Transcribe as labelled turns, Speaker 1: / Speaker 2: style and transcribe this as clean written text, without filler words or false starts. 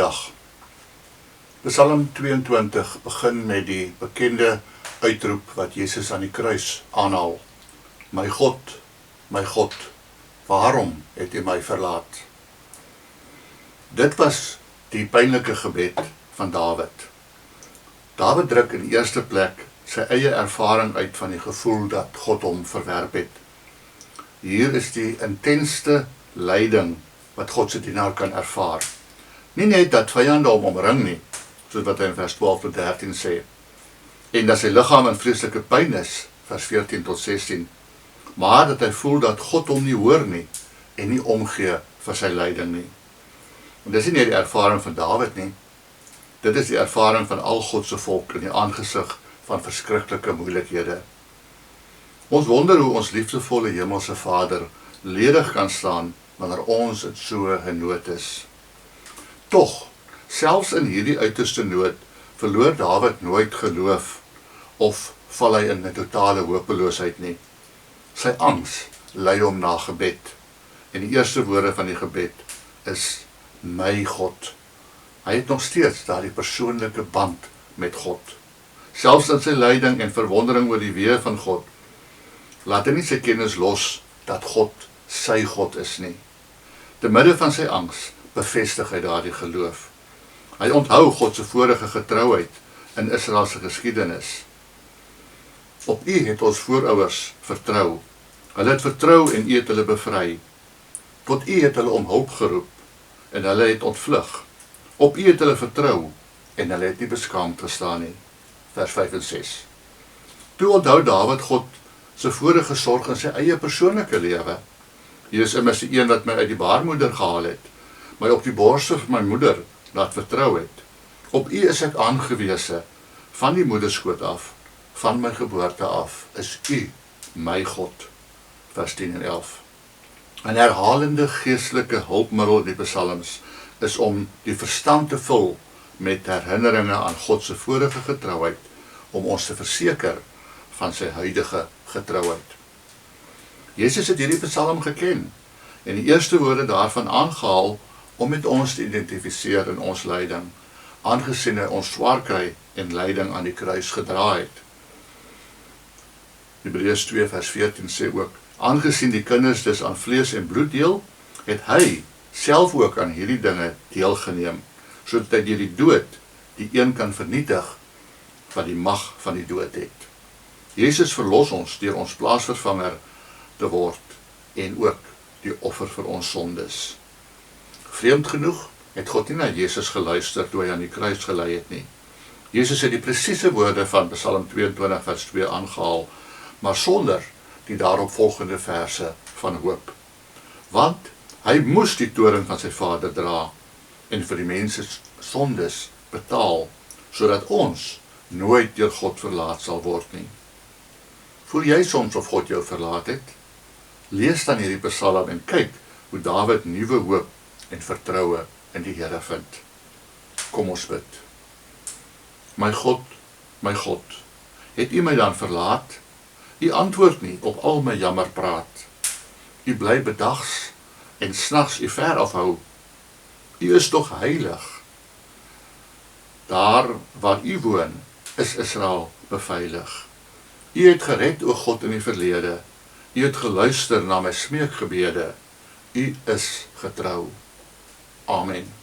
Speaker 1: Goeiedag. Psalm 22 begin met die bekende uitroep wat Jesus aan die kruis aanhaal. My God, waarom het U my verlaat? Dit was die pynlike gebed van Dawid. Dawid druk in die eerste plek sy eie ervaring uit van die gevoel dat God hom verwerp het. Hier is die intensste lyding wat God se dienaar kan ervaar. Nie net dat vyande hom omring nie, soos wat hy in vers 12 tot 13 sê, en dat sy liggaam in vreeslike pyn is, vers 14 tot 16, maar dat hy voel dat God hom nie hoor nie, en nie omgee vir sy lyding nie. En dis nie net die ervaring van Dawid nie, dit is die ervaring van al God se volk in die aangesig van verskriklike moeilikhede. Ons wonder hoe ons liefdevolle hemelse Vader ledig kan staan wanneer ons in so 'n nood is. Tog, selfs in hierdie uiterste nood, verloor Dawid nooit geloof of val hy in 'n totale hopeloosheid nie. Sy angs lei hom na gebed. En die eerste woorde van die gebed is, my God. Hy het nog steeds daardie persoonlike band met God. Selfs in sy lyding en verwondering oor die weë van God, laat hy nie sy kennis los dat God sy God is nie. Te midde van sy angs bevestig hy daardie geloof. Hy onthou God se vorige getrouheid in Israel se geskiedenis. Op U het ons voorouers vertrou. Hulle het vertrou en U het hulle bevry. Tot U het hulle om hulp geroep en hulle het ontvlug. Op U het hulle vertrou en hulle het nie beskaamd gestaan nie. Vers 5 en 6. Toe onthou Dawid God se vorige sorg in sy eie persoonlike lewe. Hier is immers die een wat my uit die baarmoeder gehaal het, my op die borste van my moeder laat vertrou het. Op U is ek aangewese, van die moederskoot af, van my geboorte af, is U my God. Vers 10 en 11. 'n herhalende geestelike hulpmiddel in die psalms is om die verstand te vul met herinneringe aan God se vorige getrouheid, om ons te verseker van sy huidige getrouheid. Jesus het hierdie psalm geken, en die eerste woorde daarvan aangehaal, om met ons te identifiseer in ons lyding, aangesien hy ons swaar kry en lyding aan die kruis gedra het. Hebreërs 2 vers 14 sê ook, aangesien die kinders dus aan vlees en bloed deel, het hy self ook aan hierdie dinge deelgeneem, sodat hy deur die dood die een kan vernietig wat die mag van die dood het. Jesus verlos ons deur ons plaasvervanger te word en ook die offer vir ons sondes. Vreemd genoeg het God nie na Jesus geluister toe hy aan die kruis gelei het nie. Jesus het die presiese woorde van Psalm 22 vers 2 aangehaal, maar sonder die daaropvolgende verse van hoop. Want hy moes die toorn van sy Vader dra en vir die mense sondes betaal, sodat ons nooit deur God verlaat sal word nie. Voel jy soms of God jou verlaat het? Lees dan hierdie psalm en kyk hoe Dawid nuwe hoop en vertroue in die Here vind. Kom ons bid. My God, het U my dan verlaat? U antwoord nie op al my jammerpraat. U bly bedags en snags U ver afhou. U is tog heilig. Daar waar U woon, is Israel beveilig. U het gered, o God, in die verlede. U het geluister na my smeekgebede. U is getrou. Amen.